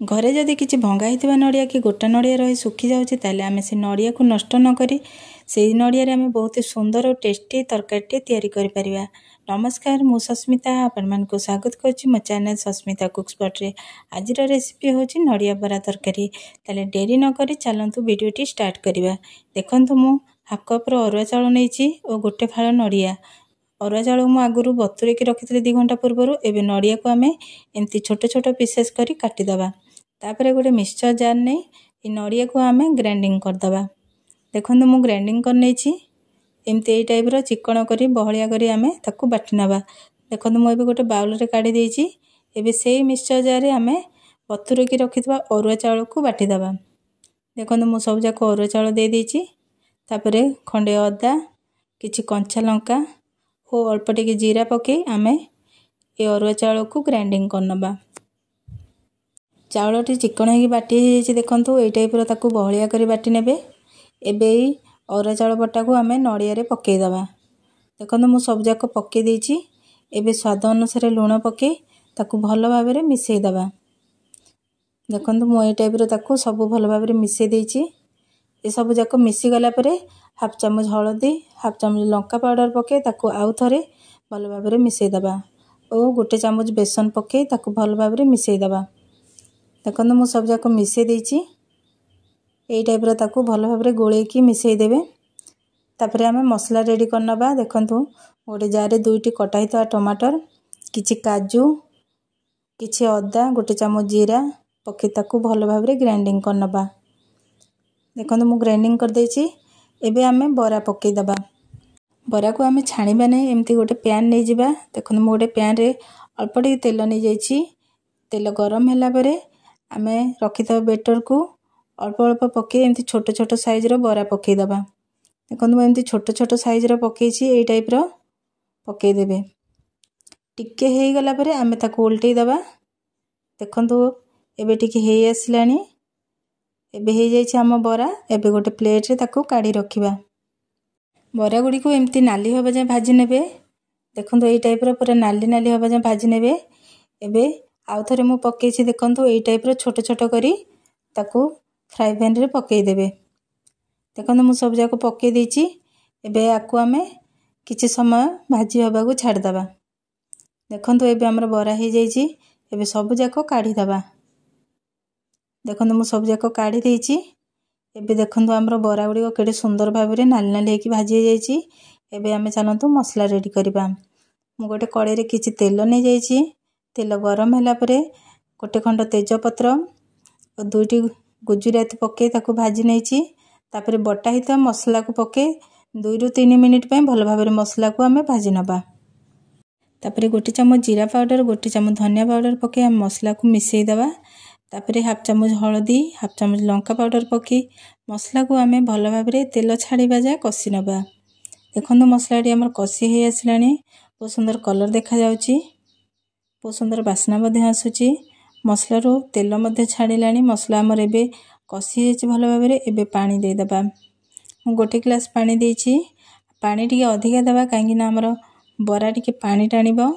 घरे जदि किसी भंगा होता नड़िया कि गोटा नड़िया रही सुखी जाऊँगी ताले आम से नड़िया को नष्ट न करी से नड़िया आम बहुत सुंदर और टेस्टी तरकारी तैयारी करिपरिबा। नमस्कार, मु सस्मिता आपण मानक स्वागत करुच्ची मो चैनल सस्मिता कुक्सपॉट रे। आज रेसिपी होची नड़िया बरा तरकारी। ताले डेरी न करी चलंतु वीडियोटी स्टार्ट करिबा। देखंतु मु हाफ कप रो अरुआ चाउल नैची और गोटे फाळ नड़िया। अरुआ चाउल मु आगुरु बतुरेकी रखिथिली 2 घंटा पूर्व। एबे नड़िया को आमे एमती छोट छोट पीसेस करी काटी दबा। तापरे गोटे मिक्सचर जार नहीं ये नड़िया को आमे ग्राइंडिंग करदबा। देखो मु ग्राइंडिंग कर नहीं एमती यही टाइप रो चिकन करी बहलिया करी आमे ताकू बाटी नबा। देखो मु एबे गोटे बाउल रे काढी देइची। एबे सेही मिक्सचर जार रे आमे बतुरेकी रखिथबा अरुआ चाउल को बाटी दबा। देखो मु सब जाक अरुआ चाउल दे देइची। तापरे खंडे अदा, किछि कंचा लंका और अल्प टिके जीरा पके आमे ए अरुआ चाउल को ग्राइंडिंग करनबा। चाउलटी चिकन होगी बाटी देखो ये टाइप ताकू बहलिया करी बाटी नेबे। एबे अरुआ चाउल बटा को आमे नड़िया रे पके दबा। देखो मु सब जाक पके देइची। एबे स्वाद अनुसार लूण पके ताकू भल भाव में मिसई दबा। देखो मु ये टाइप ताकू सब भल भाव में मिसई देइची। ए सब जाक मिसी गला परे हाफ चामच हळदी, हाफ चामच लंका पाउडर पके ताकू आउ थरे भल भाव में मिसई दबा और गोटे चामच बेसन पके ताकू भल भाव में मिसई दबा। देखो मु सब जाक मिसई देइची। एई टाइप ताकू भल भाव में गोलेकी मिसई देबे। तापरे आमे मसला रेडी करनबा। देखंतु गोटे जार रे 2टी कटा हिता टमाटर, किछि काजू, किछि अदा, गोटे चामच जीरा पके ताकू भल भाव में ग्राइंडिंग करनबा। देखंतु मु ग्राइंडिंग कर देइची। एबे आमे बरा पके दबा। बरा को आमे छाणीबा नै एमती गोटे पैन नै जिबा। देखंतु मु गोटे पैन रे अल्प टिके तेल नै जाइची। तेल गरम होला परे आमे रखिथा बेटर को अल्प अल्प पके एमती छोट छोट साइज रो बरा पके दबा। देखंतु एमती छोट छोट साइज रो पकेची। एई टाइप रो पके देबे। टिके हेई गला परे आमे ताकू उल्टै दबा। देखंतु एबे टिके हेई आसलानी। एबे हेई जाइछि हम बरा। एबे गोटे प्लेट रे ताकू काढी रखिबा। बरा गुडी को एमती नाली होबा जे भाजी नेबे। देखंतु एई टाइप रो पूरा नाली नाली होबा जे भाजी नेबे। एबे आउ थरे मु पकेछि। देखंतु एई टाइप रो छोट छोट करी ताकू फ्राई पैन रे पके देबे। देखंतु मु सब जाको पके देइछि। एबे आकु आमे किछि समय भाजी होबा को छाड़ दबा। देखंतु एबे हमर बरा हे जाइछि। एबे सब जाको काढी दबा। देखंतु मु सब जाको काढी देइछि। एबे देखंतु हमर बरा गुडी को केडे सुंदर भाव रे नाली नाली हेकी भाजी हे जाइछि। एबे आमे चलंतु मसला रेडी करिबा। मु गोटे कड़ाई रे किछि तेल नै जाइछि। तेल गरम होला परे गोटे खंड तेज पत्र और 2टी गुजराती पके ताकू भाजी नैछि। तापरे बटा हिता मसला को पके 2 रु 3 मिनिट पे भल भाव में मसला को आमे भाजी नबा। तापरे गोटे चामच जीरा पाउडर, गोटे चामच धनिया पाउडर पके हम मसला को मिसई दबा। तापरे हाफ चामच हळदी, हाफ चामच लंका पाउडर पके मसला को आमे भल भाव में तेल छाड़ीबा जाय कसी नबा। देखंतु मसलाटी हमर कसी हे आसलानी। बहुत सुंदर कलर देखा जाउची। बहुत सुंदर बास्ना मध्ये आसुची। मसला रो तेल मध्ये छाड़िलानी। मसला हमर एबे कसी हेछि भल भाव में। एबे पानी दे दबा। मु गोटे ग्लास पानी देइछि। पानी टिके अधिका दबा काहेकि ना हमर बरा टिके पानी टाणिबो।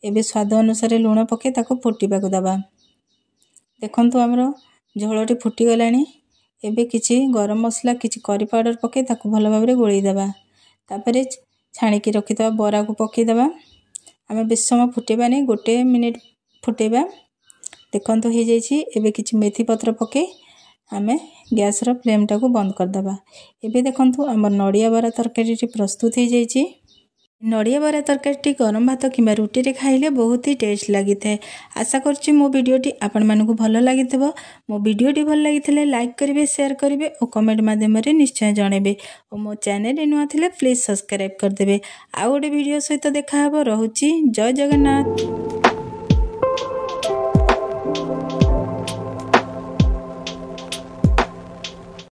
एबे स्वाद अनुसार लूण पके ताको फुटीबा को दबा। देखंतु हमर झोलटी फुटी गलानी। एबे किछि गरम मसला, किछि करी पाउडर पके ताको भल भाव में गोळै दबा। तापरे छाणी के रखितबा बरा को पके दबा। आमे बेस समय फुटेबा नै, 1 मिनिट फुटेबा। देखंतु हे जाइछि। एबे किछि मेथी पत्र पके आमे गैस रो फ्लेम टाको बंद कर दबा। एबे देखंतु हमर नड़िया बरा तरकारी प्रस्तुत हे जाइछि। नड़िया बरा तरकारी गरम भात किंबा रुटी रे खाइले बहुत ही टेस्ट लागि थाए। आशा करछि मो वीडियोटी आपण मानकु भलो लागिथबो। मो वीडियोटी भल लागिथिले लाइक करिवे, शेयर करिवे और कमेंट माध्यम रे निश्चय जणेबे। और मो चैनल रे नुआ थिले प्लीज सब्सक्राइब कर देबे। आ गोटे वीडियो सहित देखा हबो। रहूछि। जय जगन्नाथ।